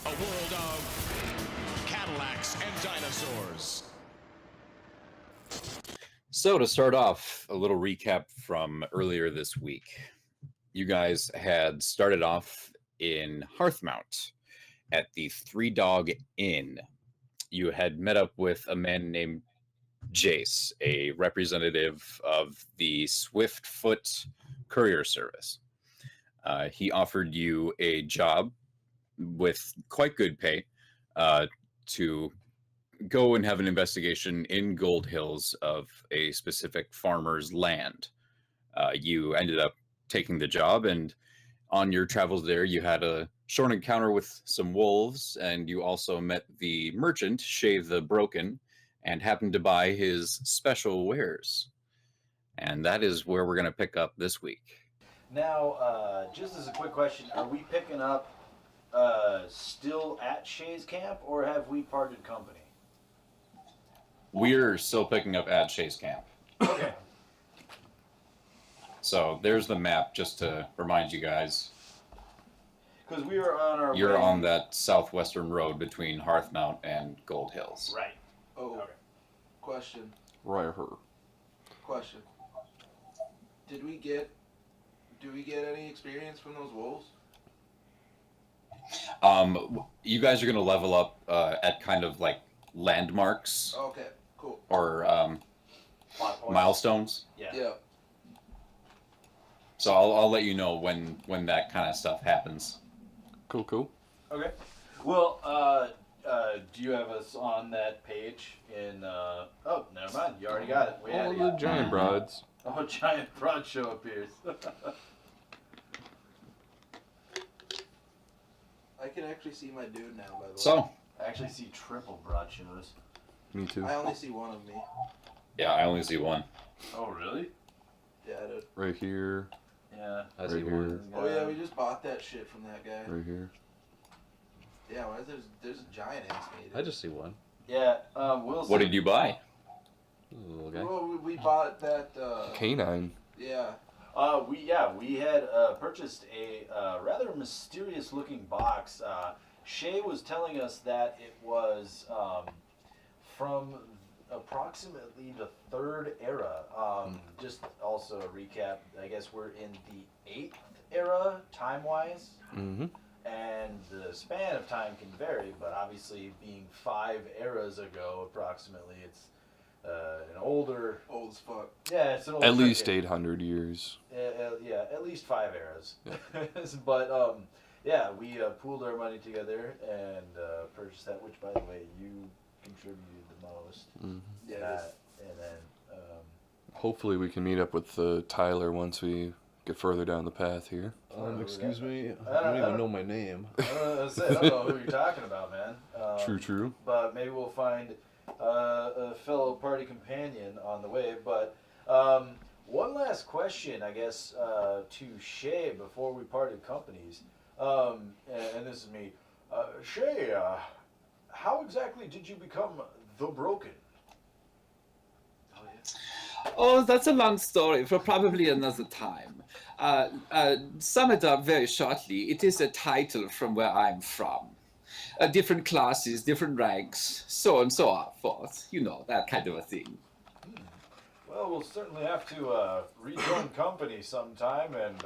A world of Cadillacs and dinosaurs. So, to start off, a little recap from earlier this week. You guys had started off in Hearthmount at the Three Dog Inn. You had met up with a man named Jace, a representative of the Swiftfoot Courier Service. He offered you a job with quite good pay to go and have an investigation in Gold Hills of a specific farmer's land. You ended up taking the job, and on your travels there, you had a short encounter with some wolves, and you also met the merchant, Shay the Broken, and happened to buy his special wares. And that is where we're going to pick up this week. Now, just as a quick question, are we picking up still at Shay's camp, or have we parted company? We're still picking up at Shay's camp. Okay. So there's the map, just to remind you guys. Because we were on our You're way... on that southwestern road between Hearthmount and Gold Hills. Right. Oh, Okay. question. Right, her. Question. Do we get any experience from those wolves? You guys are going to level up at kind of like landmarks Okay, cool. or Plot points. milestones. Yeah. Yeah. So I'll let you know when that kind of stuff happens. Cool, cool. Okay. Well, do you have us on that page in... Oh, never mind. You already got it. Way ahead Oh, of the you. giant broads. Oh, a giant broad show appears. I can actually see my dude now, by the way. So I actually see triple broad shows. Me too. I only see one of me. yeah, I only see one. Oh, really? Yeah, dude. Right here, Yeah. I Right see here. one. Oh yeah, we just bought that shit from that guy. right here. Yeah, why is there's a giant ass me, dude. I just see one. Yeah, Wilson. What did you buy? Little guy. Well, we bought that. Canine. Yeah. We had purchased a rather mysterious looking box. Shay was telling us that it was from approximately the Third Era. Just also a recap, I guess we're in the 8th era time-wise, Mm-hmm. and the span of time can vary, but obviously being 5 eras ago approximately, it's an older... Old as fuck. Yeah, it's an older... At least decade. 800 years. Yeah, at least 5 eras. But yeah, we pooled our money together and purchased that. Which, by the way, you contributed the most. Mm-hmm. Yeah. And then Hopefully we can meet up with Tyler once we get further down the path here. Excuse me. I I don't don't- even know my name. I don't know who you're talking about, man. True. But maybe we'll find a fellow party companion on the way. But one last question, I guess, to Shay before we parted companies. And this is me. Shay, how exactly did you become the Broken? Oh, that's a long story for probably another time. Sum it up very shortly. It is a title from where I'm from. Different classes, different ranks, so on and so forth. You know, that kind of a thing. Well, we'll certainly have to rejoin company sometime, and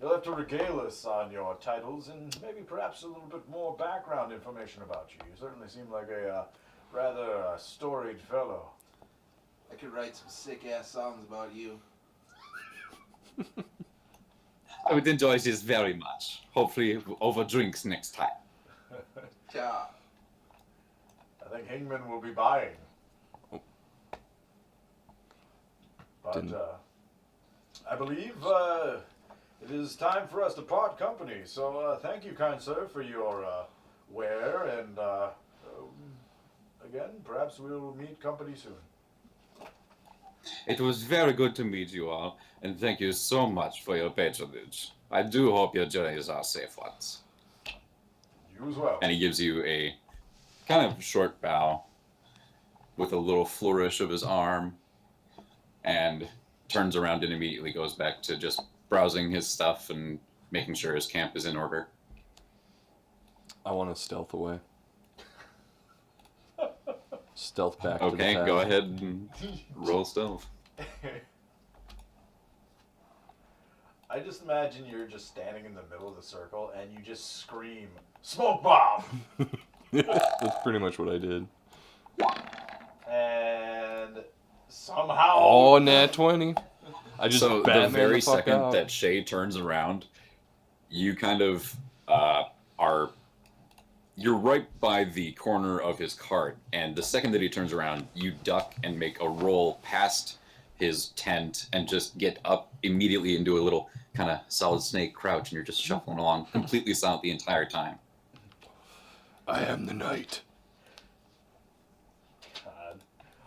you'll have to regale us on your titles and maybe perhaps a little bit more background information about you. You certainly seem like a rather storied fellow. I could write some sick ass songs about you. I would enjoy this very much. Hopefully over drinks next time. Yeah. I think Hingman will be buying. Oh. But Didn't- I believe it is time for us to part company. So thank you, kind sir, for your ware, and again, perhaps we'll meet company soon. It was very good to meet you all, and thank you so much for your patronage. I do hope your journeys are safe ones. You as well. And he gives you a kind of short bow with a little flourish of his arm and turns around and immediately goes back to just browsing his stuff and making sure his camp is in order. I want to stealth away. Stealth back to the Okay, tavern. go ahead and roll stealth. I just imagine you're just standing in the middle of the circle and you just scream, "Smoke bomb!" That's pretty much what I did. And somehow. Oh, nat 20. I just So the Batman very fuck second out. that Shay turns around, you kind of you're right by the corner of his cart, and the second that he turns around, you duck and make a roll past his tent and just get up immediately into a little kind of solid snake crouch, and you're just shuffling along completely silent the entire time. I am the knight. God.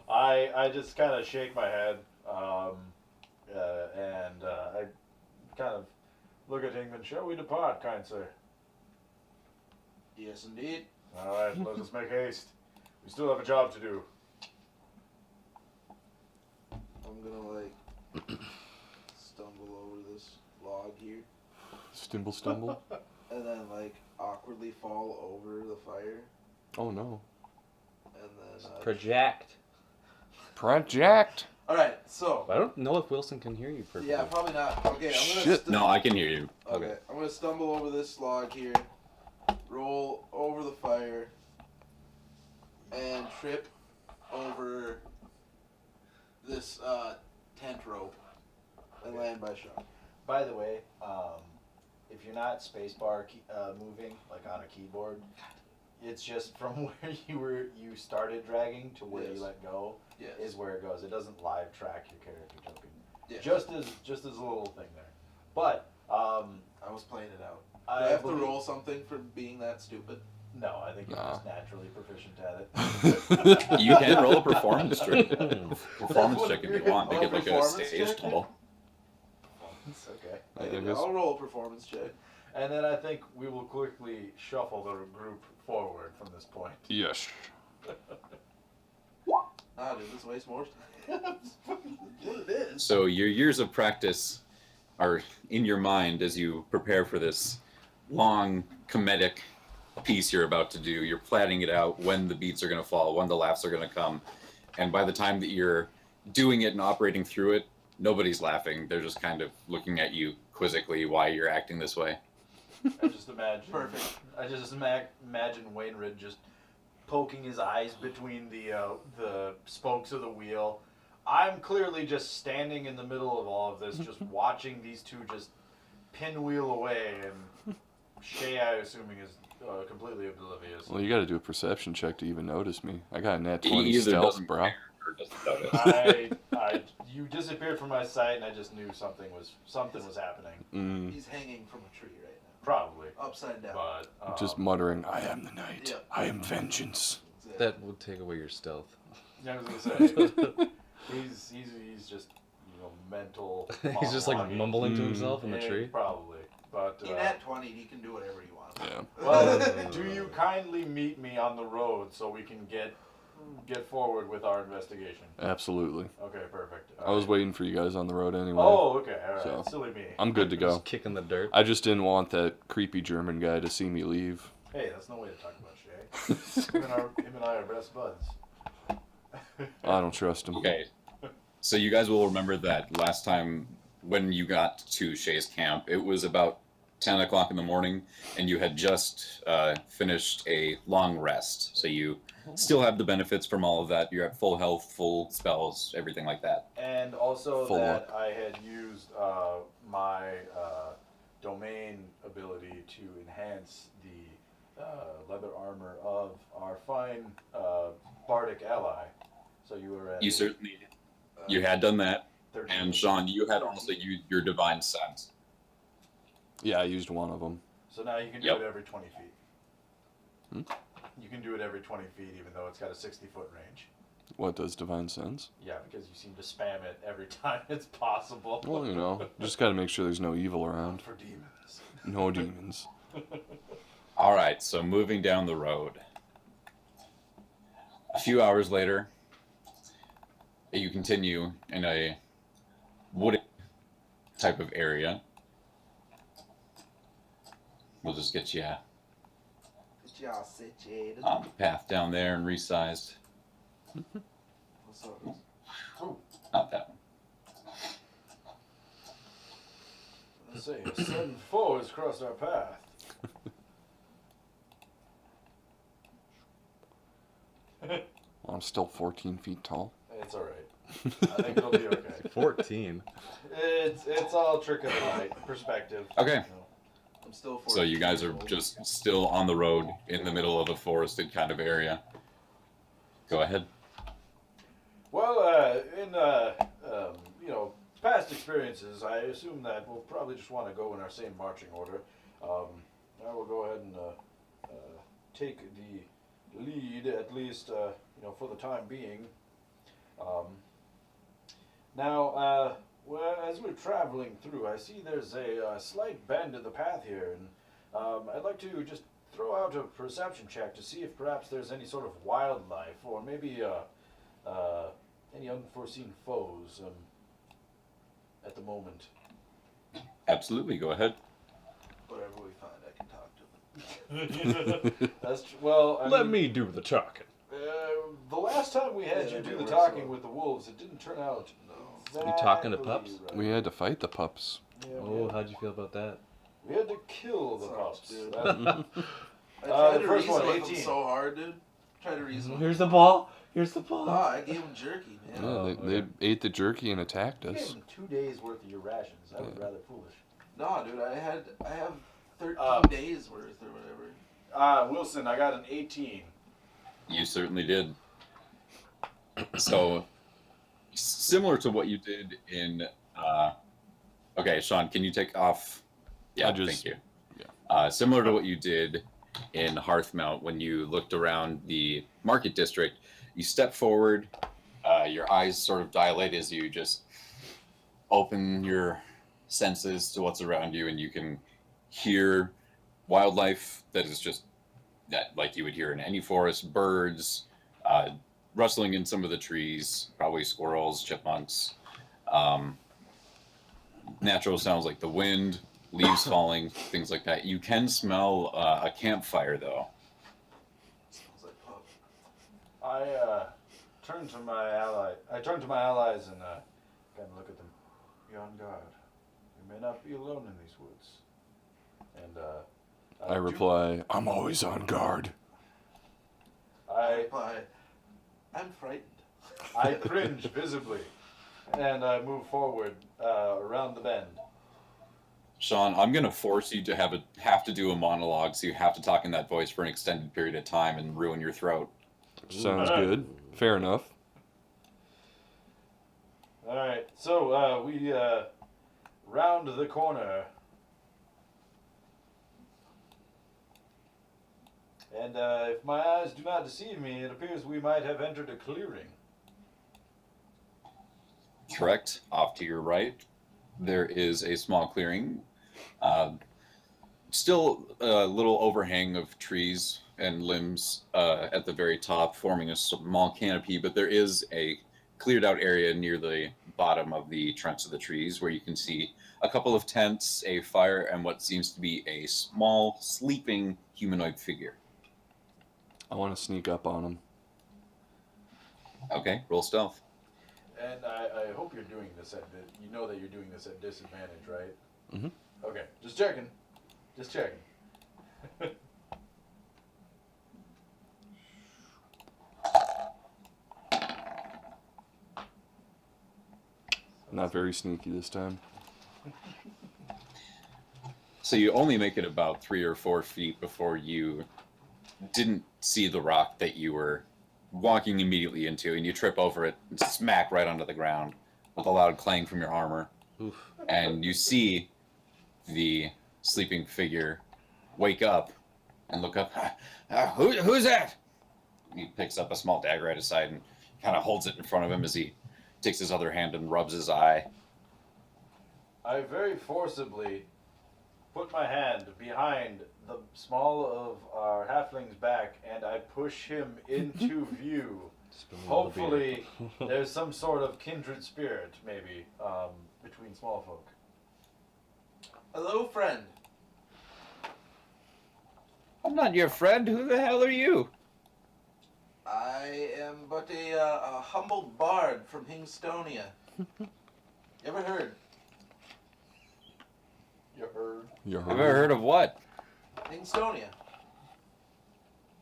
I just kind of shake my head, and I kind of look at Ingman. "Shall we depart, kind sir?" Yes, indeed. "All right, let us make haste. We still have a job to do." I'm gonna like stumble over this log here, Stumble. and then like awkwardly fall over the fire, Oh no. and then. Project. Project. All right, so. I don't know if Wilson can hear you perfectly. Yeah, probably not. Okay, I'm gonna. Shit. No, I can hear you. Okay, I'm gonna stumble over this log here, roll over the fire, and trip over this tent rope and land by shot. By the way, if you're not spacebar moving like on a keyboard, it's just from where you started dragging to where Yes. you let go Yes. is where it goes. It doesn't live track your character jumping. Yes. Just as a little thing there. But I was playing it out. Do I have to roll something for being that stupid? No, I think you're Nah. just naturally proficient at it. You can roll a performance check. Performance check if you want to Oh, get like a performance stage check? total. It's okay. I think it's- I'll roll a performance check. And then I think we will quickly shuffle the group forward from this point. Yes. Dude, this wastes more time. What it is. So your years of practice are in your mind as you prepare for this long comedic piece you're about to do. You're planning it out, when the beats are going to fall, when the laughs are going to come. And by the time that you're doing it and operating through it, nobody's laughing. They're just kind of looking at you quizzically why you're acting this way. I just imagine. Perfect. I just imagine Wainwright just poking his eyes between the spokes of the wheel. I'm clearly just standing in the middle of all of this, just watching these two just pinwheel away, and Shay, I assuming, is completely oblivious. Well, you got to do a perception check to even notice me. I got a nat He 20 either stealth, doesn't bro. care or doesn't notice. You disappeared from my sight, and I just knew something was happening. He's hanging from a tree right now. Probably, Upside down. but Just muttering, I am the knight. Yep. I am vengeance. That's it. That would take away your stealth. I was gonna say he's just mental. He's just like monologuing. mumbling to himself in the Yeah, tree. Probably, but In at 20, he can do whatever he wants. Yeah. well, do you kindly meet me on the road so we can get forward with our investigation? Absolutely. Okay, perfect. I was waiting for you guys on the road anyway. Oh, okay, all right. So, Silly me. I'm good to go. Just kicking the dirt. I just didn't want that creepy German guy to see me leave. Hey, that's no way to talk about Shay. him and I are best buds. I don't trust him. Okay. So you guys will remember that last time when you got to Shay's camp, it was about 10 o'clock in the morning, and you had just finished a long rest. So you still have the benefits from all of that. You're at full health, full spells, everything like that. And also Full that I had used my domain ability to enhance the leather armor of our fine bardic ally. So you were at You certainly you had done that. 13. And Sean, you had also used your divine sense. Yeah, I used one of them. So now you can do Yep. it every 20 feet. Hmm? You can do it every 20 feet, even though it's got a 60-foot range. What does divine sense? Yeah, because you seem to spam it every time it's possible. Well, you know, just got to make sure there's no evil around. For demons. No demons. All right, so moving down the road. A few hours later, you continue in a wooded type of area. We'll just get you Just situated. on the path down there and resized. What's up? Not that one. Let's say a sudden foe has crossed our path. I'm still 14 feet tall. It's all right. I think it'll be okay. 14. It's all trick of the light perspective. Okay. You know. I'm still 14 So you guys are years old. just still on the road in the middle of a forested kind of area. Go ahead. Well, in past experiences, I assume that we'll probably just want to go in our same marching order. I will go ahead and take the lead, at least for the time being. Now, as we're traveling through, I see there's a slight bend in the path here, and I'd like to just throw out a perception check to see if perhaps there's any sort of wildlife or maybe any unforeseen foes at the moment. Absolutely, go ahead. Whatever we find, I can talk to them. That's well. I Let mean, me do the talking. The last time we had Yeah, you that'd do be the worse talking off. with the wolves, it didn't turn out. No. You talking to exactly pups? right. We had to fight the pups. Yeah, Oh, how'd you feel about that? we had to kill the Sucks, pups. dude. That- I tried the to first reason one, with 18. them so hard, dude. Tried to reason with Here's the ball. Here's the ball. Ah, I gave him jerky, man. Yeah, Oh, they ate the jerky and attacked You gave us. them 2 days worth of your rations. That was rather foolish. No, dude, I have 13 days worth or whatever. Wilson, I got an 18. You certainly did. So, similar to what you did in. Okay, Sean, can you take off? Yeah, I just- thank you. yeah. Similar to what you did in Hearthmount when you looked around the market district, you step forward, your eyes sort of dilate as you just open your senses to what's around you, and you can hear wildlife that is just that like you would hear in any forest, birds, rustling in some of the trees, probably squirrels, chipmunks, natural sounds like the wind, leaves falling, things like that. You can smell a campfire though. Smells like pub. I turned to my allies and kind of look at them. Be on guard. You may not be alone in these woods. And I reply, I'm always on guard. I'm frightened. I cringe visibly, and I move forward around the bend. Sean, I'm gonna force you to have to do a monologue, so you have to talk in that voice for an extended period of time and ruin your throat. Sounds good. Fair enough. All right, so we round the corner, and if my eyes do not deceive me, it appears we might have entered a clearing. Correct. Off to your right, there is a small clearing. Still a little overhang of trees and limbs at the very top, forming a small canopy, but there is a cleared out area near the bottom of the trunks of the trees where you can see a couple of tents, a fire, and what seems to be a small, sleeping humanoid figure. I want to sneak up on him. Okay, roll stealth. And I hope you're doing this you know that you're doing this at disadvantage, right? Mhm. Okay, just checking. Just checking. Not very sneaky this time. So you only make it about 3 or 4 feet before you didn't see the rock that you were walking immediately into, and you trip over it and smack right onto the ground with a loud clang from your armor. Oof. And you see the sleeping figure wake up and look up. Who's that? He picks up a small dagger at his side and kind of holds it in front of him as he takes his other hand and rubs his eye. I very forcibly put my hand behind the small of our halfling's back, and I push him into view. Spill a little beer. Hopefully, there's some sort of kindred spirit, maybe, between small folk. Hello, friend. I'm not your friend. Who the hell are you? I am but a humble bard from Hingstonia. You ever heard? You heard? You Have I heard of what? Hingstonia.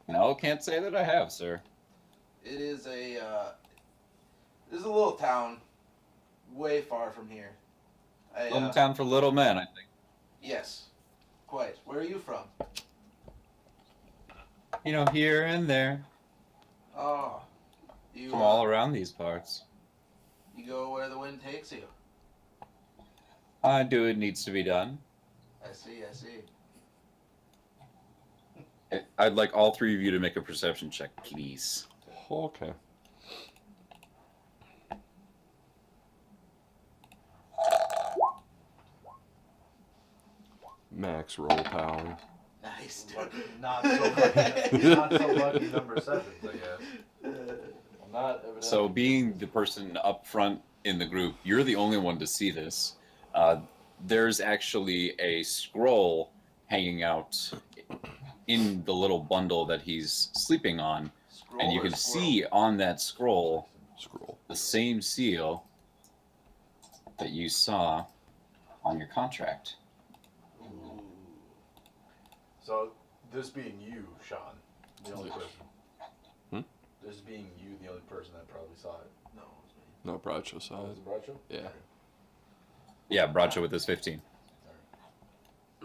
No, can't say that I have, sir. It is a little town, way far from here. Little town for little men, I think. Yes, quite. Where are you from? You know, here and there, Oh, you from all around these parts. you go where the wind takes you. I do it needs to be done. I see. I'd like all three of you to make a perception check, please. Okay. Max roll power. Nice. Not so lucky. Not so lucky number sevens, I guess. Not evidently. So, being the person up front in the group, you're the only one to see this. There's actually a scroll hanging out in the little bundle that he's sleeping on, and you can see on that scroll the same seal that you saw on your contract. So, this being you, Sean, the only person. Hmm? This being you, the only person that probably saw it. No, it was me. No, Bradshaw saw Was it. it Bradshaw? Yeah. Yeah, Bradshaw with his 15.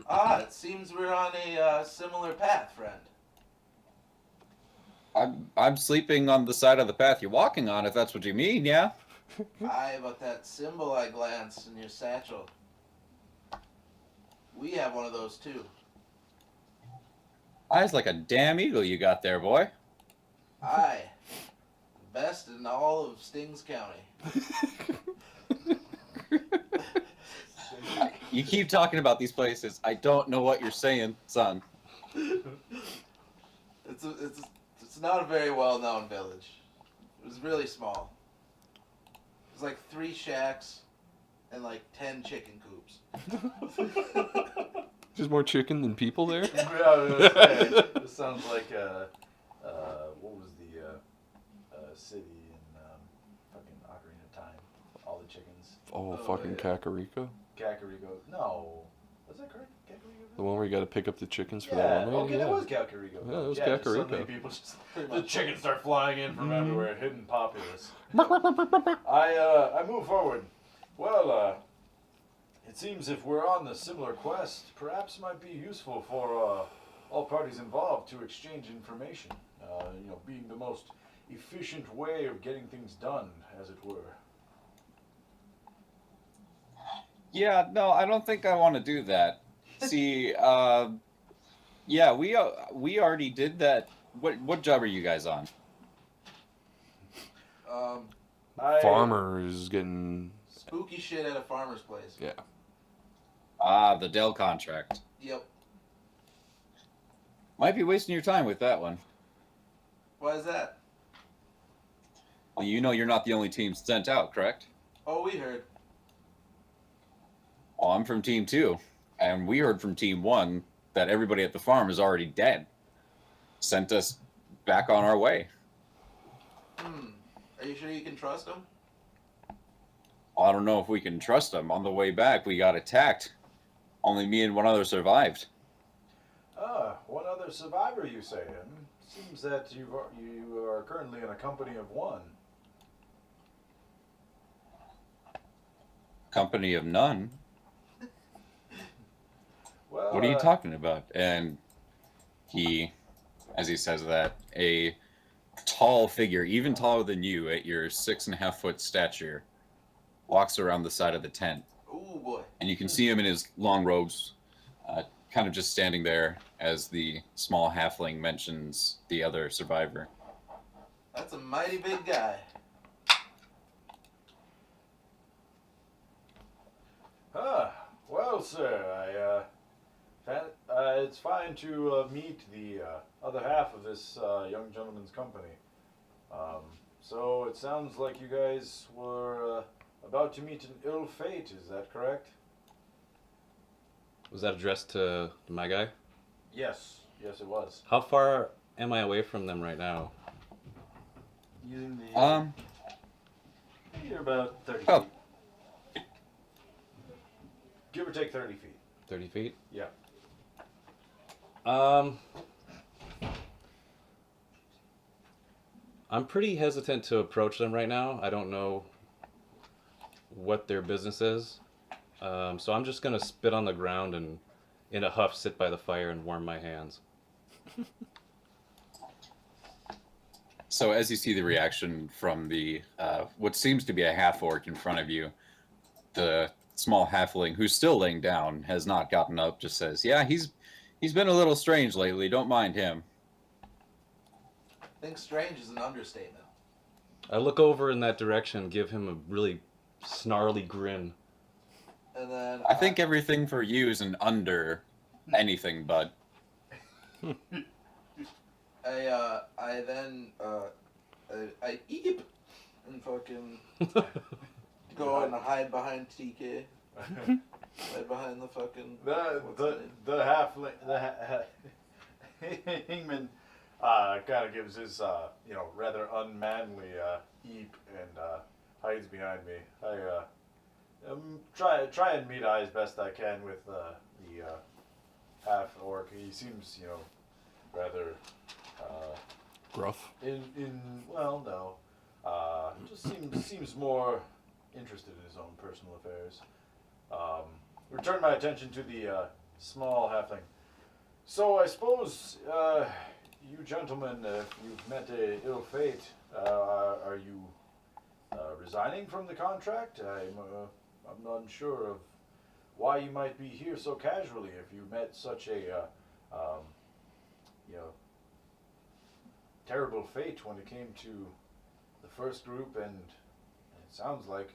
Ah, it seems we're on a similar path, friend. I'm sleeping on the side of the path you're walking on, if that's what you mean, yeah? Aye, but that symbol I glanced in your satchel. We have one of those too. Eyes like a damn eagle you got there, boy. Aye. Best in all of Stings County. You keep talking about these places. I don't know what you're saying, son. It's not a very well known village. It was really small. It was like 3 shacks and like 10 chicken coops. There's more chicken than people there? Yeah, I was gonna say, this sounds like what was the city in fucking Ocarina of Time? All the chickens. Oh, Oh, fucking yeah. Kakariko. Kakariko. No. Was that correct? Kakariko? The one where you got to pick up the chickens for Yeah, that one. okay, that was Kakariko. Yeah, it was just suddenly Kakariko. people just, the chickens start flying in from Mhm. everywhere, hidden populace. I move forward. Well, it seems if we're on a similar quest, perhaps it might be useful for all parties involved to exchange information. Being the most efficient way of getting things done, as it were. Yeah, no, I don't think I want to do that. See, yeah, we already did that. What job are you guys on? Farmer is getting. Spooky shit at a farmer's place. Yeah. The Dell contract. Yep. Might be wasting your time with that one. Why is that? Well, you know you're not the only team sent out, correct? Oh, we heard. Well, I'm from Team 2, and we heard from Team 1 that everybody at the farm is already dead. Sent us back on our way. Are you sure you can trust them? I don't know if we can trust them. On the way back, we got attacked. Only me and one other survived. One other survivor, you say? Seems that you are currently in a company of one. Company of none. Well, What are you talking about? And he, as he says that, a tall figure, even taller than you at your 6.5-foot stature, walks around the side of the tent. Ooh, boy. And you can see him in his long robes, kind of just standing there as the small halfling mentions the other survivor. That's a mighty big guy. Well, sir, it's fine to meet the other half of this young gentleman's company. So it sounds like you guys were about to meet an ill fate, is that correct? Was that addressed to my guy? Yes. Yes, it was. How far am I away from them right now? Using the. You're about 30 Oh. feet. Give or take 30 feet. 30 feet? Yeah. I'm pretty hesitant to approach them right now. I don't know what their business is. So I'm just going to spit on the ground and, in a huff, sit by the fire and warm my hands. So as you see the reaction from the what seems to be a half orc in front of you, the small halfling who's still laying down has not gotten up. Just says, "Yeah, he's been a little strange lately. Don't mind him." I think strange is an understatement. I look over in that direction, give him a really snarly grin. And then I think everything for you is an under anything but. I then I eep and fucking go and hide behind TK. Hide behind the fucking The halfling, Hingman kind of gives his rather unmanly eep and hides behind me. I try and meet eye as best I can with the half orc. He seems rather Gruff. well, no, just seems more interested in his own personal affairs. Return my attention to the small halfling. So I suppose you gentlemen, if you've met a ill fate, are you resigning from the contract? I'm not sure of why you might be here so casually if you met such a terrible fate when it came to the first group, and it sounds like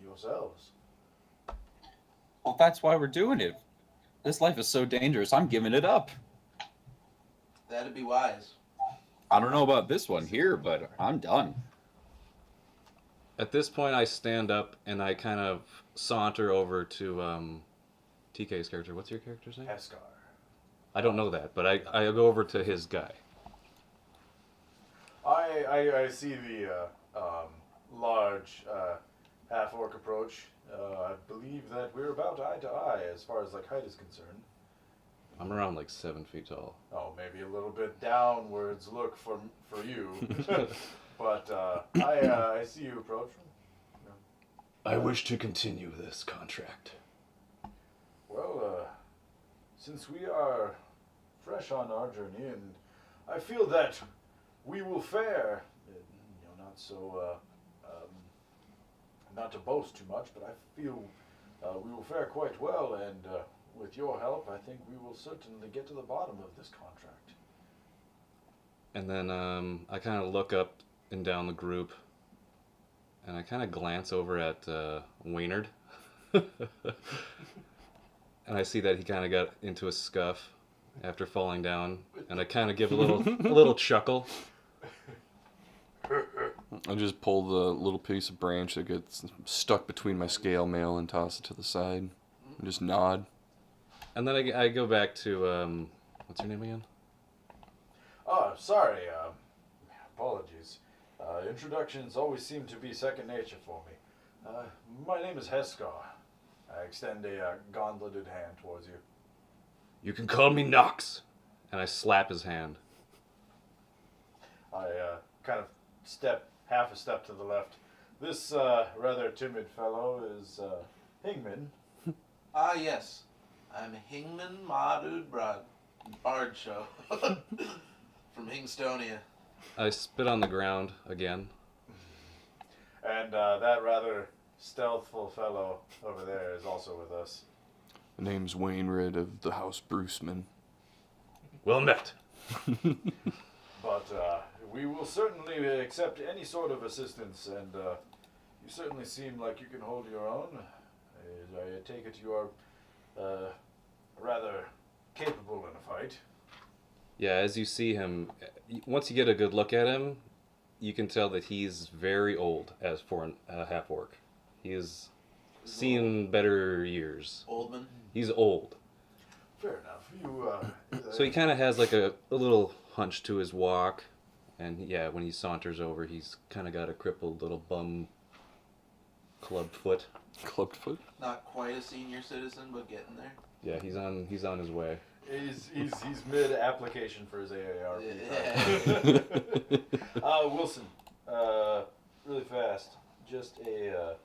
yourselves. Well, that's why we're doing it. This life is so dangerous. I'm giving it up. that'd be wise. I don't know about this one here, but I'm done. At this point, I stand up and I kind of saunter over to TK's character. What's your character's name? Heskar. I don't know that, but I go over to his guy. I see the large half-orc approach. I believe that we're about eye to eye as far as height is concerned. I'm around 7 feet tall. Oh, maybe a little bit downwards look for you, but I see you approach. I wish to continue this contract. Well, since we are fresh on our journey, and I feel that we will fare, not so, not to boast too much, but I feel we will fare quite well, and with your help, I think we will certainly get to the bottom of this contract. And then I kind of look up and down the group, and I kind of glance over at Waynard. And I see that he kind of got into a scuff after falling down, and I kind of give a little chuckle. I just pull the little piece of branch that gets stuck between my scale mail and toss it to the side. And just nod. And then I go back to, what's her name again? Oh, sorry. Apologies. Introductions always seem to be second nature for me. My name is Heskar. I extend a gauntleted hand towards you. You can call me Nox. And I slap his hand. I kind of step half a step to the left. This rather timid fellow is Hingman. Ah, yes. I'm Hingman Madud Bardshow from Hingstonia. I spit on the ground again. And that rather stealthful fellow over there is also with us. The name's Wainwright of the House Bruceman. Well met. But we will certainly accept any sort of assistance, and you certainly seem like you can hold your own. I take it you are rather capable in a fight. Yeah, as you see him, once you get a good look at him, you can tell that he's very old as for a half-orc. He has seen better years. Oldman. He's old. Fair enough. You. So he kind of has like a little hunch to his walk, and yeah, when he saunters over, he's kind of got a crippled little bum club foot. Clubbed foot. Not quite a senior citizen, but getting there. Yeah, he's on his way. He's mid application for his AARP. Yeah. Wilson, really fast, just a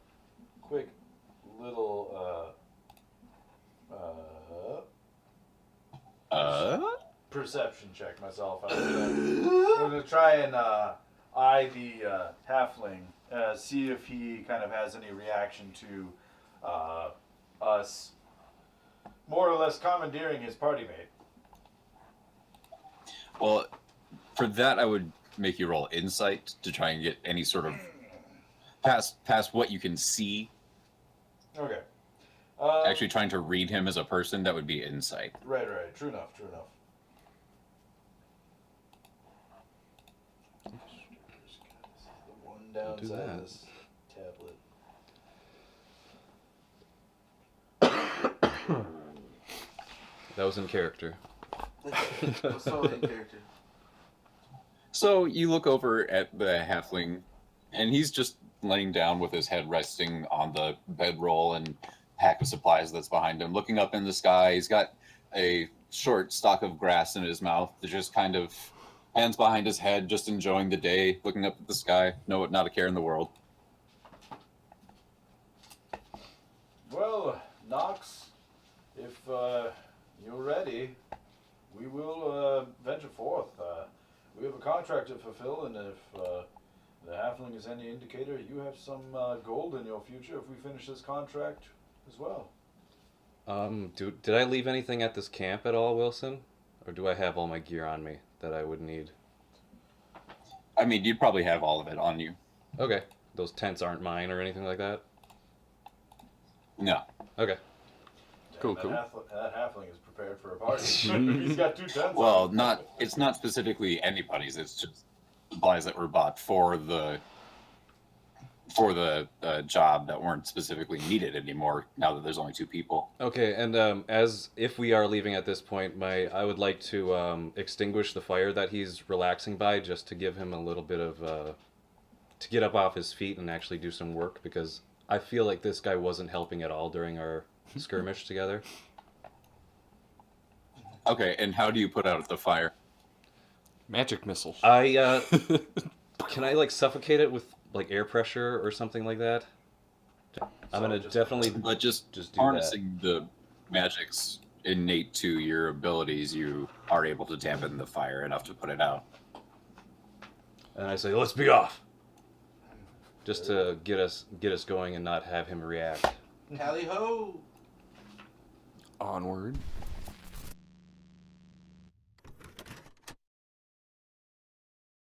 quick little perception check myself. I'm gonna try and eye the halfling, see if he kind of has any reaction to us more or less commandeering his party mate. Well, for that, I would make you roll insight to try and get any sort of past what you can see. Okay. Actually, trying to read him as a person, that would be insight. Right. True enough. The one Don't do downside that. of this tablet. That was in character. So in character. So you look over at the halfling, and he's just laying down with his head resting on the bedroll and pack of supplies that's behind him, looking up in the sky. He's got a short stalk of grass in his mouth, that just kind of hands behind his head, just enjoying the day, looking up at the sky. No, not a care in the world. Well, Knox, if you're ready, we will venture forth. We have a contract to fulfill, and if the halfling is any indicator, you have some gold in your future if we finish this contract as well. Did I leave anything at this camp at all, Wilson? Or do I have all my gear on me that I would need? I mean, you'd probably have all of it on you. Okay. Those tents aren't mine or anything like that? No. Okay. Cool, That cool. That halfling is prepared for a party. He's got 2 tents. Well, it's not specifically anybody's. It's just supplies that were bought for the job that weren't specifically needed anymore. Now that there's only 2 people. Okay, and as if we are leaving at this point, I would like to extinguish the fire that he's relaxing by, just to give him a little bit of to get up off his feet and actually do some work, because I feel like this guy wasn't helping at all during our skirmish together. Okay, and how do you put out the fire? Magic missile. I can I like suffocate it with like air pressure or something like that? I'm gonna definitely But just do that. harnessing the magic's innate to your abilities, you are able to dampen the fire enough to put it out. And I say, let's be off. Just to get us going and not have him react. Tally ho! Onward.